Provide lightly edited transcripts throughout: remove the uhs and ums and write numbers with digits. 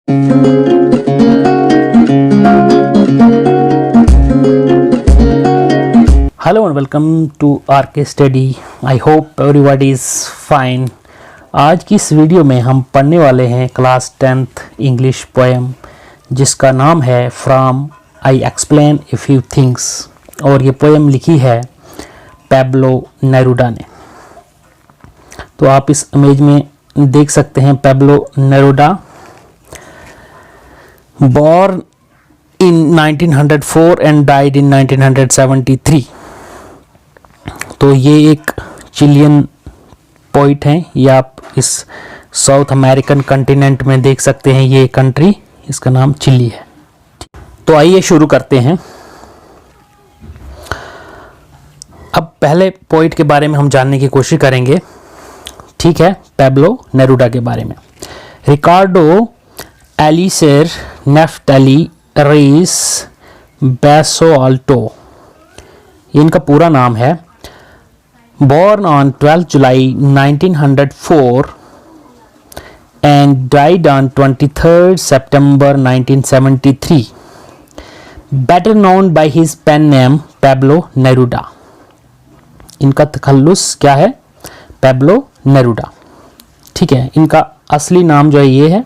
Hello and welcome to RK Study. I hope everybody is fine. आज की इस video में हम पढ़ने वाले हैं क्लास 10th इंग्लिश पोएम जिसका नाम है from I explain a few things, और ये पोएम लिखी है पैब्लो नेरूडा ने। तो आप इस इमेज में देख सकते हैं Pablo नेरूडा, born in 1904 and died in 1973। तो ये एक चिलियन पोइट हैं। ये आप इस साउथ अमेरिकन कॉन्टिनेंट में देख सकते हैं, ये कंट्री, इसका नाम चिली है। तो आइए शुरू करते हैं। अब पहले पोइट के बारे में हम जानने की कोशिश करेंगे, ठीक है, पैब्लो नेरूडा के बारे में। रिकार्डो एलिसेर नेफ्टली रेस बेसोआल्टो, इनका पूरा नाम है। Born on 12 July 1904 and died on 23rd September 1973. Better known by his pen name Pablo Neruda. इनका तखल्लुस क्या है? पैब्लो नेरूडा, ठीक है। इनका असली नाम जो है ये है,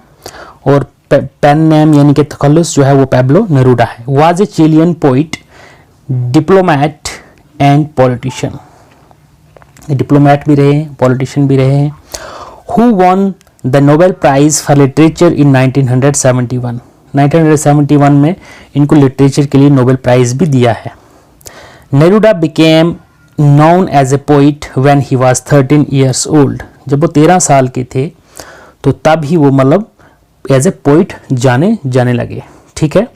और पेन नेम यानी कि तखल्लुस जो है वो पैब्लो नेरूडा है। Was a Chilean poet, diplomat and politician, diplomat भी रहे हैं, पॉलिटिशियन भी रहे हैं। Who won the Nobel prize for literature in 1971। 1971 में इनको लिटरेचर के लिए नोबेल प्राइज भी दिया है। Neruda became known as a poet when he was 13 years old. जब वो 13 साल के थे तो तब ही वो मतलब एज ए पोइट जाने लगे, ठीक है।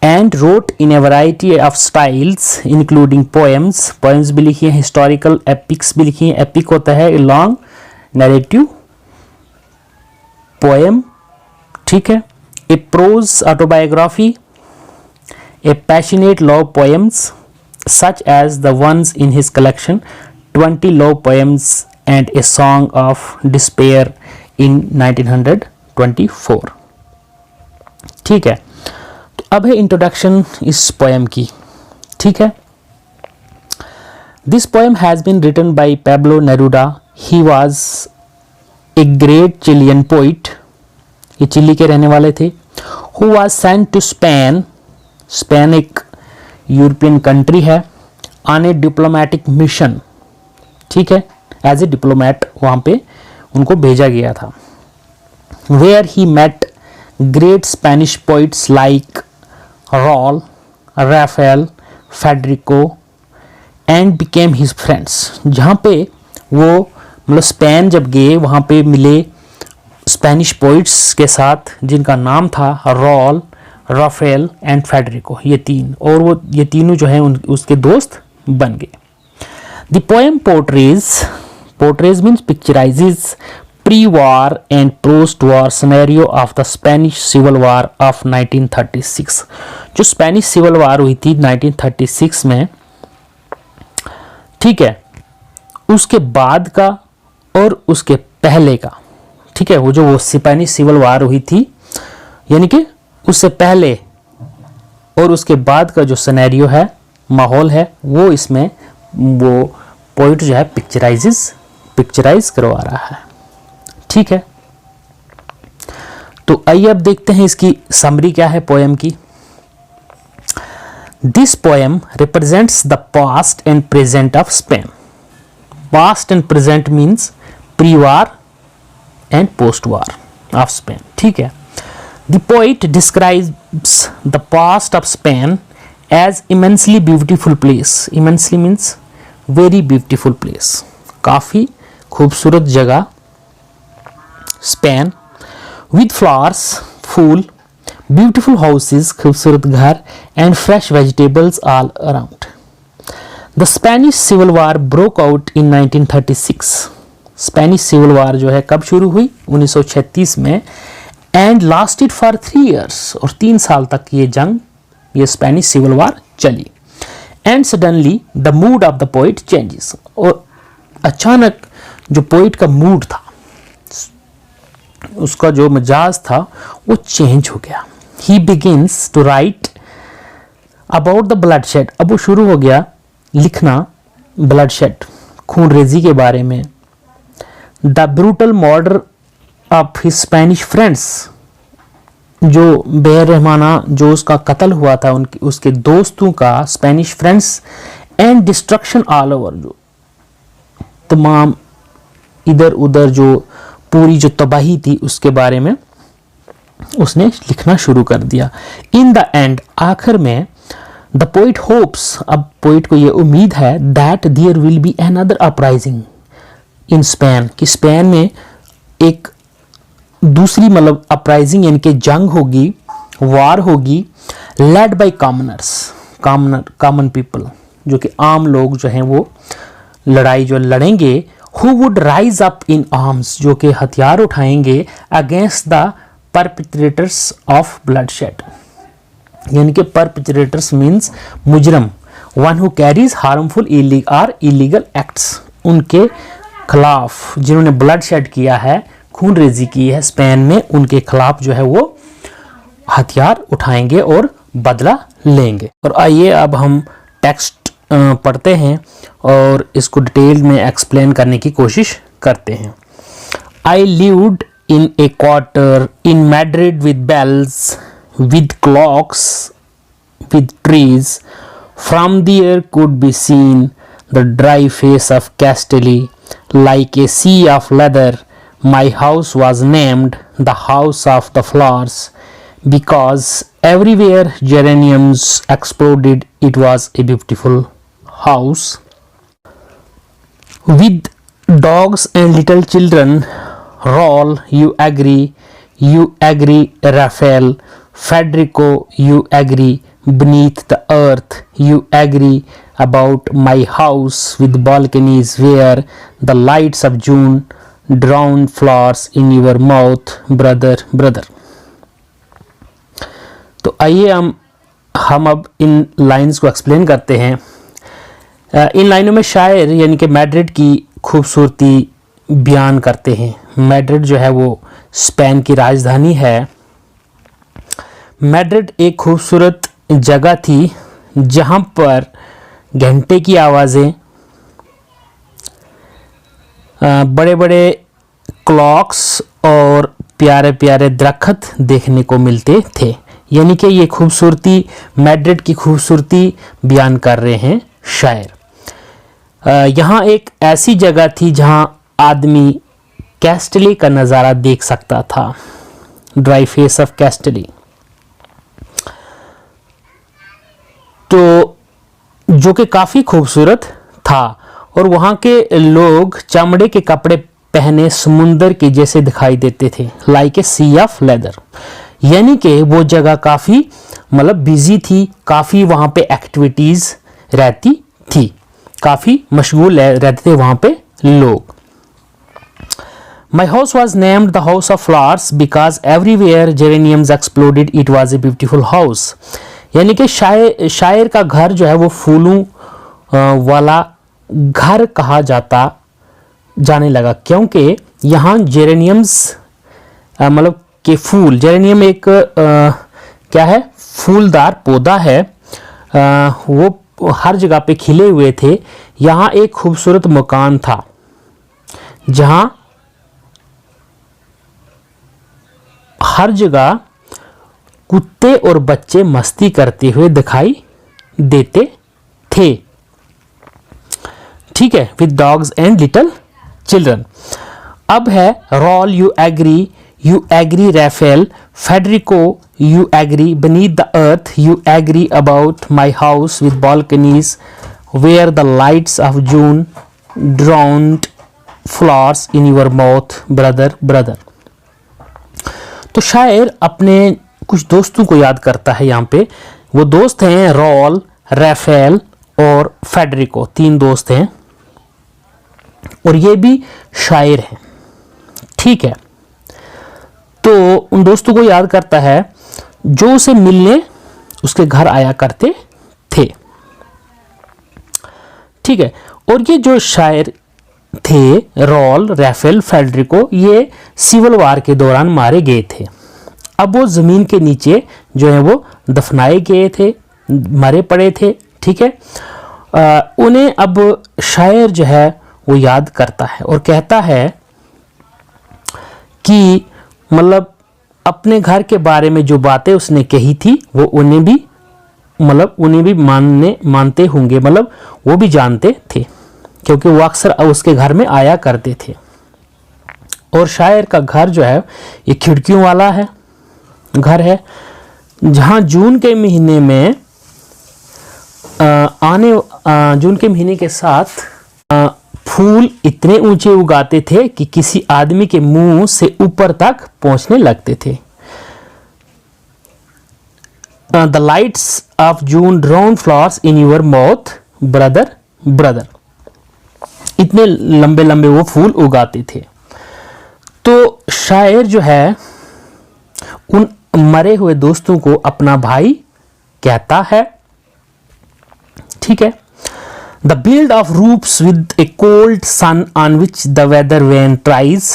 And wrote in A variety of styles including poems भी लिखी हैं, हिस्टोरिकल एपिक्स भी लिखी हैं। एपिक होता है ए लॉन्ग नैरेटिव पोएम, ठीक है। A prose autobiography, a passionate love poems such as the ones in his collection 20 love poems and a song of despair in 1924, ठीक है। तो अब है इंट्रोडक्शन इस पोएम की, ठीक है। This poem has been written by Pablo Neruda. He was a great Chilean poet, ये चिली के रहने वाले थे। Who was sent to Spain, Spain एक यूरोपियन कंट्री है, ऑन ए डिप्लोमेटिक मिशन, ठीक है। एज ए डिप्लोमेट वहाँ पे उनको भेजा गया था। Where he met great Spanish poets like Raul, Rafael, Federico and became his friends. जहाँ पे वो मतलब स्पेन जब गए वहाँ पे मिले स्पेनिश पोइट्स के साथ जिनका नाम था रॉल, राफेल एंड फेडरिको, ये तीन, और वो ये तीनों जो है उसके दोस्त बन गए। The poem portrays means picturises pre war and post war scenario of the Spanish civil war of 1936। जो स्पेनिश सिविल वार हुई थी 1936 में, ठीक है, उसके बाद का और उसके पहले का, ठीक है। वो स्पेनिश सिविल वार हुई थी यानी कि उससे पहले और उसके बाद का जो सिनेरियो है, माहौल है, वो इसमें वो पोइट जो है पिक्चराइज करवा रहा है, ठीक है। तो आइए अब देखते हैं इसकी समरी क्या है पोएम की। This poem represents the past and present of Spain. Past and present means pre war and post war of Spain, ठीक है। The poet describes the past of Spain as immensely beautiful place. Immensely means very beautiful place. काफी खूबसूरत जगह Spain, with flowers, फूल, beautiful houses, खूबसूरत घर, and fresh vegetables all around. The Spanish Civil War broke out in 1936. Spanish civil war जो है कब शुरू हुई? 1936 में, एंड लास्टेड फॉर 3 years, और 3 साल तक ये जंग, ये स्पेनिश सिविल वार चली। And suddenly the mood off the poet changes, और अचानक जो पोइट का मूड था उसका जो मिजाज था वो चेंज हो गया। He begins to write about the bloodshed, अब वो शुरू हो गया लिखना ब्लड शेड, खून रेजी के बारे में। The brutal murder of his Spanish friends, जो बेरहमाना जो उसका कत्ल हुआ था उनके उसके दोस्तों का, Spanish friends, and destruction all over, जो तमाम इधर उधर जो पूरी जो तबाही थी उसके बारे में उसने लिखना शुरू कर दिया। इन द एंड, आखिर में, द पोइट होप्स, अब पोइट को ये उम्मीद है, that there will be another uprising in Spain, कि स्पेन में एक दूसरी मतलब अपराइजिंग यानी कि जंग होगी, वार होगी, led by commoners, common people, जो कि आम लोग जो हैं वो लड़ाई जो लड़ेंगे, who would rise up in arms, जो कि हथियार उठाएंगे, against the perpetrators of bloodshed, यानी कि परपिट्रेटर्स मीन्स मुजरम, one who carries harmful illegal acts, उनके खिलाफ जिन्होंने ब्लड शेड किया है, खून रेजी की है स्पेन में, उनके खिलाफ जो है वो हथियार उठाएंगे और बदला लेंगे। और आइए अब हम टेक्स्ट पढ़ते हैं और इसको डिटेल में एक्सप्लेन करने की कोशिश करते हैं। I lived in a quarter in Madrid with bells, with clocks, with trees. From there could be seen the dry face of Castelli like a sea of leather. My house was named the House of the Flowers because everywhere geraniums exploded. It was a beautiful house with dogs and little children. Roll, you agree, Raphael. Federico, you agree. Beneath the earth, you agree about my house with balconies where the lights of June drown flowers in your mouth, brother. तो आइए हम अब इन lines को explain करते हैं। इन लाइनों में शायर यानी कि मैड्रिड की खूबसूरती बयान करते हैं। मैड्रिड जो है वो स्पेन की राजधानी है। मैड्रिड एक खूबसूरत जगह थी जहाँ पर घंटे की आवाज़ें, बड़े बड़े क्लॉक्स और प्यारे प्यारे दरख्त देखने को मिलते थे। यानी कि ये खूबसूरती, मैड्रिड की खूबसूरती बयान कर रहे हैं शायर। यहाँ एक ऐसी जगह थी जहाँ आदमी कैस्टली का नज़ारा देख सकता था, ड्राई फेस ऑफ कैस्टली। तो जो कि काफ़ी खूबसूरत था और वहाँ के लोग चमड़े के कपड़े पहने समुंदर के जैसे दिखाई देते थे, like a sea of leather. यानी कि वो जगह काफ़ी मतलब बिजी थी, काफ़ी वहाँ पे एक्टिविटीज़ रहती थी, काफ़ी मशगूल रहते थे वहाँ पे लोग। My house was named the House of Flowers because everywhere geraniums exploded. It was a beautiful house. यानी कि शायर का घर जो है वो फूलों वाला घर कहा जाने लगा, क्योंकि यहाँ जेरेनियम्स मतलब के फूल, जेरेनियम एक क्या है, फूलदार पौधा है, वो हर जगह पे खिले हुए थे। यहाँ एक खूबसूरत मकान था जहाँ हर जगह कुत्ते और बच्चे मस्ती करते हुए दिखाई देते थे। ठीक है, with dogs and little children. अब है Raul, you agree Rafael, Federico, you agree, beneath the earth, you agree about my house with balconies where the lights of June drowned flowers in your mouth, brother. तो शायर अपने कुछ दोस्तों को याद करता है यहाँ पे। वो दोस्त हैं रॉल, रैफेल और फेडरिको, 3 दोस्त हैं और ये भी शायर हैं। ठीक है, तो उन दोस्तों को याद करता है जो उसे मिलने उसके घर आया करते थे। ठीक है, और ये जो शायर थे रॉल, राफेल, फेडरिको, ये सिविल वार के दौरान मारे गए थे। अब वो ज़मीन के नीचे जो है वो दफनाए गए थे, मरे पड़े थे, ठीक है। उन्हें अब शायर जो है वो याद करता है और कहता है कि मतलब अपने घर के बारे में जो बातें उसने कही थी वो उन्हें भी मानते होंगे, मतलब वो भी जानते थे, क्योंकि वो अक्सर उसके घर में आया करते थे। और शायर का घर जो है ये खिड़कियों वाला है घर है, जहाँ जून के महीने में जून के महीने के साथ फूल इतने ऊंचे उगाते थे कि किसी आदमी के मुंह से ऊपर तक पहुंचने लगते थे। The lights of June drawn flowers in your mouth brother brother, इतने लंबे लंबे वो फूल उगाते थे। तो शायर जो है उन मरे हुए दोस्तों को अपना भाई कहता है, ठीक है। The build of roofs with a cold sun on which the weather vane tries,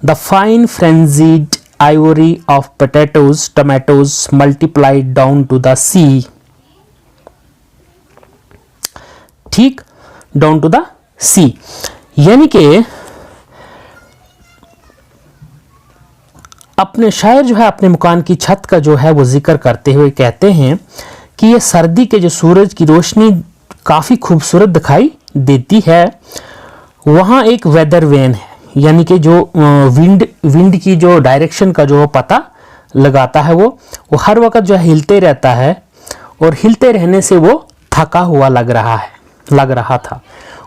the fine frenzied ivory of potatoes, tomatoes multiplied down to the sea, ठीक, down to the sea, यानी कि अपने शायर जो है अपने मकान की छत का जो है वो जिक्र करते हुए कहते हैं कि ये सर्दी के जो सूरज की रोशनी काफ़ी खूबसूरत दिखाई देती है। वहाँ एक वेदर वेन है, यानी कि जो विंड की जो डायरेक्शन का जो पता लगाता है वो हर वक्त जो है हिलते रहता है, और हिलते रहने से वो थका हुआ लग रहा था।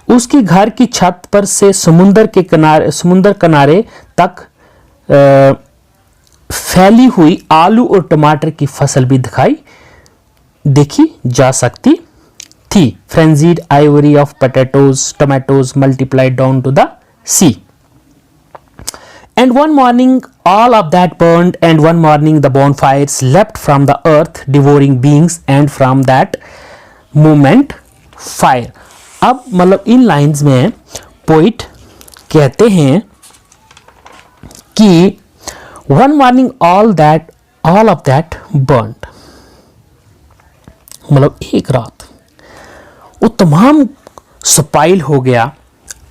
उसकी घर की छत पर से समुंदर किनारे तक फैली हुई आलू और टमाटर की फसल भी देखी जा सकती थी। Frenzied ivory of potatoes, tomatoes multiplied down to the sea. And one morning all of that burned, and one morning the bonfires leapt from the earth, devouring beings, and from that moment fire. अब मतलब इन lines में poet कहते हैं कि one morning all of that burned, मतलब एक रात वो तमाम स्पाइल हो गया,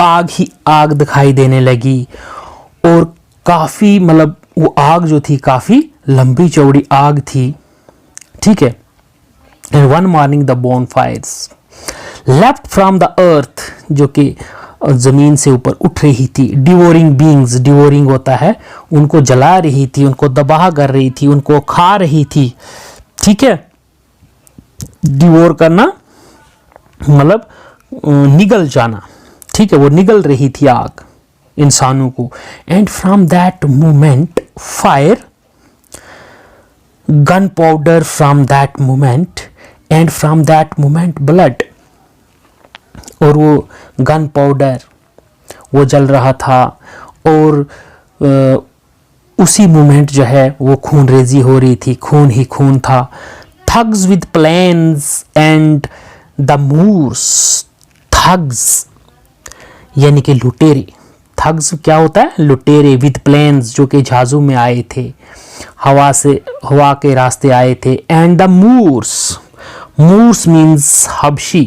आग ही आग दिखाई देने लगी, और काफ़ी मतलब वो आग जो थी काफ़ी लंबी चौड़ी आग थी, ठीक है। And one morning the bonfires left from the earth, जो कि ज़मीन से ऊपर उठ रही थी। डिवोरिंग बींग्स, डिवोरिंग होता है उनको जला रही थी, उनको तबाह कर रही थी, उनको खा रही थी, ठीक है। डिवोर करना मतलब निगल जाना, ठीक है, वो निगल रही थी आग इंसानों को। And from that moment fire, gun powder from that moment, and from that moment blood, और वो गन पाउडर वो जल रहा था, और उसी मोमेंट जो है वो खून रेजी हो रही थी, खून ही खून था। Thugs with planes and the Moors, thugs यानी कि लुटेरे, थग्स क्या होता है, लुटेरे, विद प्लेन्स जो कि जहाज़ों में आए थे, हवा के रास्ते आए थे। And the Moors, Moors means हबशी,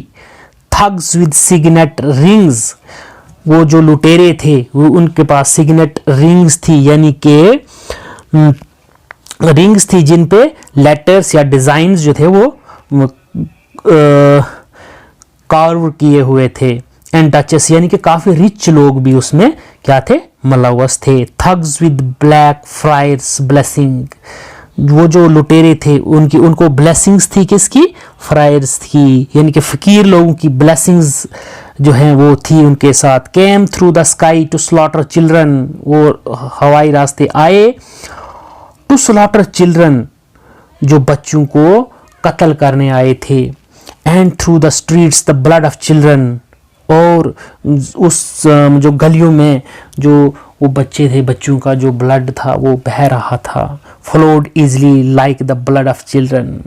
थग्स विद सिग्नेट रिंग्स, वो जो लुटेरे थे वो उनके पास सिग्नेट रिंग्स थी, यानी कि रिंग्स थी जिन पे लेटर्स या डिज़ाइंस जो थे वो कार्व किए हुए थे। एंड डचेस यानी कि काफ़ी रिच लोग भी उसमें क्या थे, मुलव्वस थे। Thugs with black fryers blessing, वो जो लुटेरे थे उनको ब्लेसिंग्स थी, किसकी, फ्रायर्स थी, यानी कि फ़कीर लोगों की ब्लेसिंग्स जो हैं वो थी उनके साथ। Came through the sky to slaughter children, वो हवाई रास्ते आए, टू स्लॉटर चिल्ड्रन जो बच्चों को कत्ल करने आए थे। And through the streets the blood of children, और उस जो गलियों में जो वो बच्चे थे, बच्चों का जो ब्लड था वो बह रहा था। Flowed easily like the blood of children,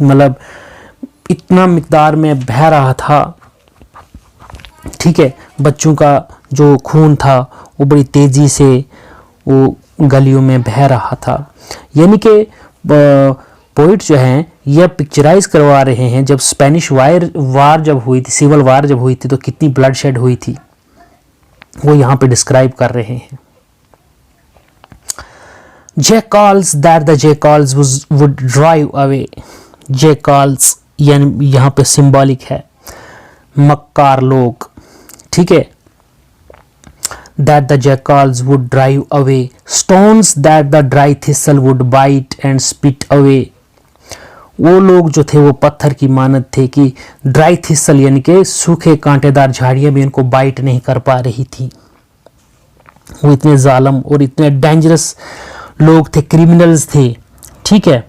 मतलब इतना मिकदार में बह रहा था ठीक है, बच्चों का जो खून था वो बड़ी तेज़ी से वो गलियों में बह रहा था। यानी कि पोइट जो हैं यह पिक्चराइज करवा रहे हैं जब स्पेनिश वार जब हुई थी, सिविल वार जब हुई थी, तो कितनी ब्लडशेड हुई थी, वो यहाँ पे डिस्क्राइब कर रहे हैं। Jackals that the jackals would drive away. Jackals यानी यहाँ पे सिंबॉलिक है, मक्कार लोग, ठीक है। That the jackals would drive away. Stones that the dry thistle would bite and spit away. वो लोग जो थे वो पत्थर की मानद थे कि ड्राई थिसल यानी कि सूखे कांटेदार झाड़ियाँ भी उनको बाइट नहीं कर पा रही थी। वो इतने जालिम और इतने डेंजरस लोग थे, क्रिमिनल्स थे, ठीक है।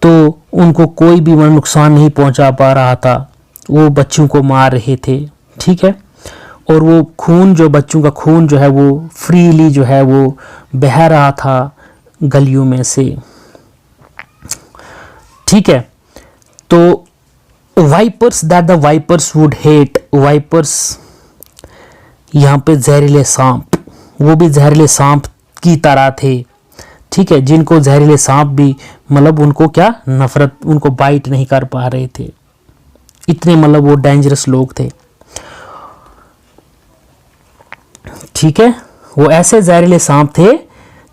तो उनको कोई भी नुकसान नहीं पहुंचा पा रहा था, वो बच्चों को मार रहे थे, ठीक है। और वो खून जो बच्चों का खून जो है वो फ्रीली जो है वो बह रहा था गलियों में से, ठीक है। तो vipers that the vipers would hate, vipers यहाँ पे जहरीले सांप, वो भी जहरीले सांप की तरह थे, ठीक है, जिनको जहरीले सांप भी मतलब उनको क्या नफरत, उनको बाइट नहीं कर पा रहे थे, इतने मतलब वो डेंजरस लोग थे, ठीक है। वो ऐसे जहरीले सांप थे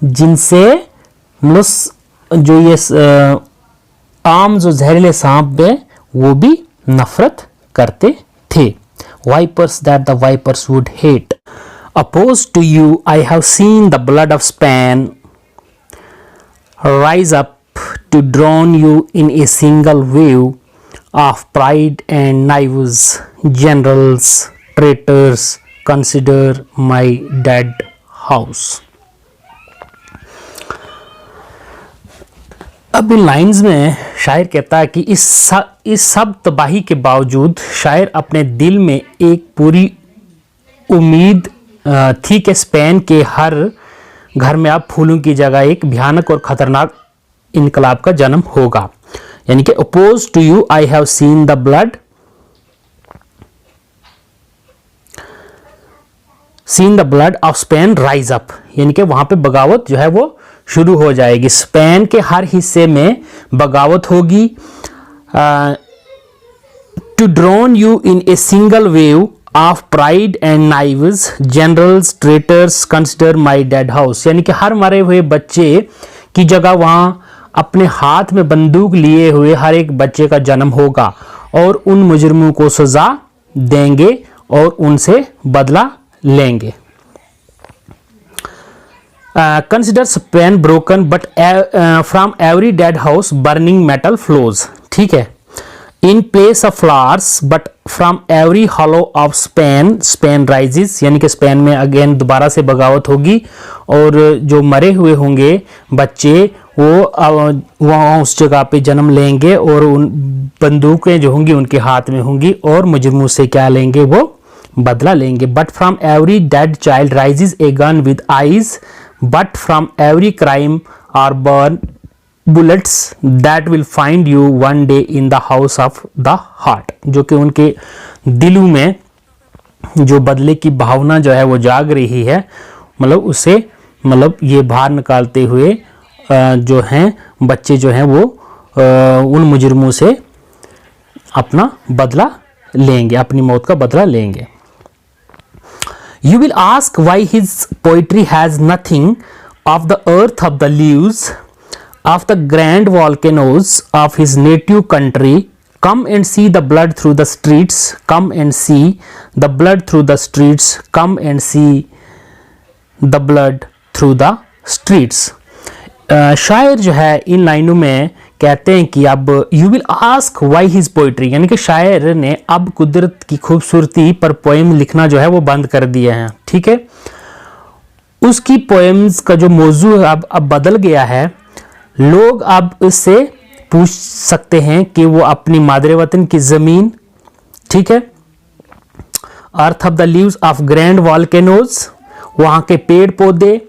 जिनसे मतलब जो ये आम जो जहरीले सांप है वो भी नफरत करते थे। Vipers that the vipers would hate. Opposed to you I have seen the blood of Spain rise up to drown you in a single wave of pride and knives. Generals, traitors, consider my dead house. अब इन lines में शायर कहता है कि इस सब तबाही के बावजूद शायर अपने दिल में एक पूरी उम्मीद थी कि स्पेन के हर घर में अब फूलों की जगह एक भयानक और खतरनाक इनकलाब का जन्म होगा। यानी कि opposed to you I have seen the blood of Spain rise up, यानी कि वहां पे बगावत जो है वो शुरू हो जाएगी। स्पेन के हर हिस्से में बगावत होगी। To drown you in a single wave of pride and knives, generals, traitors, consider my dead house, यानी कि हर मरे हुए बच्चे की जगह वहां अपने हाथ में बंदूक लिए हुए हर एक बच्चे का जन्म होगा और उन मुजरिमों को सजा देंगे और उनसे बदला लेंगे। Consider Spain broken but from every dead house burning metal flows, ठीक है। In place of flowers but from every hollow of Spain rises, यानी कि स्पेन में अगेन दोबारा से बगावत होगी और जो मरे हुए होंगे बच्चे वो वहाँ उस जगह पे जन्म लेंगे और उन बंदूकें जो होंगी उनके हाथ में होंगी और मुजरिमों से क्या लेंगे, वो बदला लेंगे। But from every dead child rises a gun with eyes, but from every crime are born bullets that will find you one day in the house of the heart, जो कि उनके दिलों में जो बदले की भावना जो है वो जाग रही है, मतलब उसे मतलब ये बाहर निकालते हुए जो हैं बच्चे जो हैं वो उन मुजरिमों से अपना बदला लेंगे, अपनी मौत का बदला लेंगे। You will ask why his poetry has nothing of the earth of the leaves of the grand volcanoes of his native country. Come and see the blood through the streets. Come and see the blood through the streets. Come and see the blood through the streets. शायर जो है इन लाइनों में कहते हैं कि अब you will ask why his poetry, यानी कि शायर ने अब कुदरत की खूबसूरती पर पोएम लिखना जो है वो बंद कर दिया है, ठीक है। उसकी पोएम्स का जो मौजू है अब बदल गया है। लोग अब इससे पूछ सकते हैं कि वो अपनी मादरे वतन की ज़मीन, ठीक है, earth of the leaves of grand volcanoes, वहाँ के पेड़ पौधे,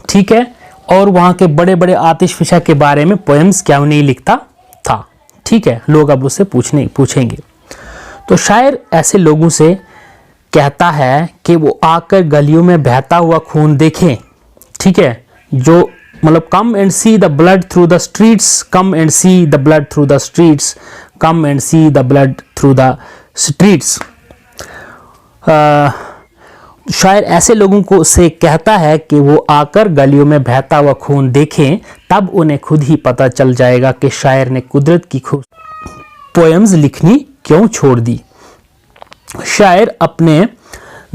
ठीक है, और वहाँ के बड़े बड़े आतिशफशा के बारे में पोएम्स क्यों नहीं लिखता था, ठीक है। लोग अब उससे पूछेंगे। तो शायर ऐसे लोगों से कहता है कि वो आकर गलियों में बहता हुआ खून देखें, ठीक है, जो मतलब come and see the blood through the streets, come and see the blood through the streets, come and see the blood through the streets. शायर ऐसे लोगों को से कहता है कि वो आकर गलियों में बहता हुआ खून देखें, तब उन्हें खुद ही पता चल जाएगा कि शायर ने कुदरत की खूब पोएम्स लिखनी क्यों छोड़ दी। शायर अपने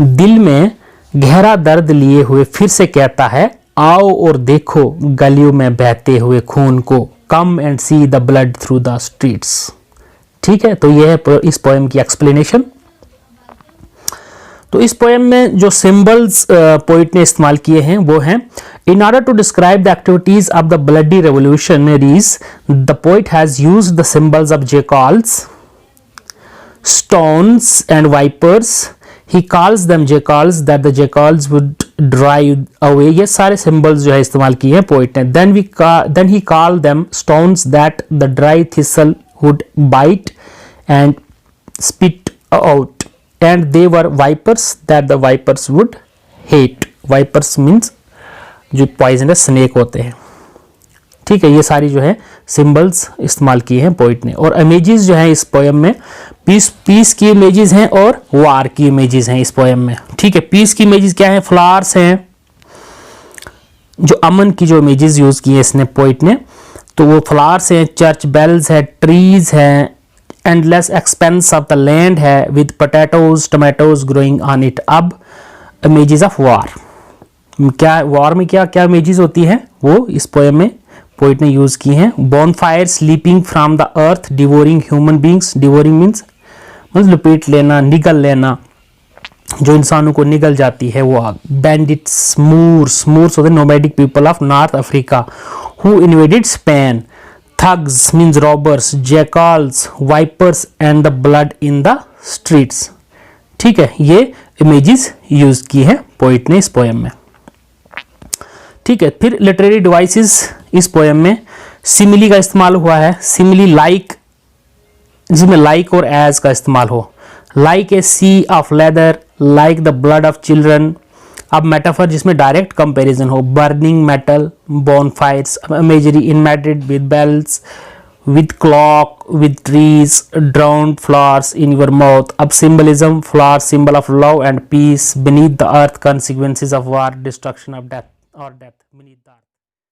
दिल में गहरा दर्द लिए हुए फिर से कहता है, आओ और देखो गलियों में बहते हुए खून को, come and see the blood through the streets. ठीक है, तो यह है इस पोएम की एक्सप्लेनेशन। तो इस पोएम में जो सिंबल्स पोइट ने इस्तेमाल किए हैं वो हैं, in order to describe the activities of the bloody revolutionaries the poet has used the symbols of jackals, stones and vipers. He calls them jackals that the jackals would drive away. ये सारे symbols जो है इस्तेमाल किए हैं poet ने। Then he called them stones that the dry thistle would bite and spit out, and they were vipers that the vipers would hate. Vipers means जो poisonous snake होते हैं। ठीक है, ये सारी जो है सिंबल्स इस्तेमाल किए हैं पोइट ने। और इमेजेस जो है इस पोएम में पीस की इमेजेस हैं और वार की इमेजेस हैं इस पोएम में। ठीक है, पीस की इमेजेस क्या है, फ्लावर्स हैं, जो अमन की जो इमेजेस यूज की है इसने पोइट ने, तो वो फ्लावर्स हैं, चर्च बेल्स है, ट्रीज हैं, endless expanse of the land है with potatoes tomatoes growing on it. अब इमेजेस ऑफ वार, क्या वार में क्या क्या इमेजेस होती है वो इस पोएम में पोइट ने यूज की हैं। Bonfire sleeping from the earth devouring human beings, devouring means मतलब लपेट लेना, निगल लेना, जो इंसानों को निगल जाती है वो आग। बैंडिट्स, मूर्स होते nomadic people of North Africa who invaded Spain. Thugs means robbers, jackals, vipers and the blood in the streets. ठीक है, ये इमेजेस यूज की है पोइट ने इस पोएम में। ठीक है, फिर लिटरेरी डिवाइसेस इस पोएम में सिमिली का इस्तेमाल हुआ है। सिमिली लाइक, जिसमें लाइक और एज का इस्तेमाल हो, like a sea of leather, like the blood of children. अब मेटाफर जिसमें डायरेक्ट कंपैरिजन हो, burning metal, bonfires, imagery animated with bells, with clock, with trees, drowned flowers in your mouth. अब symbolism, flower symbol of love and peace, beneath the earth, consequences of war, destruction of death और death beneath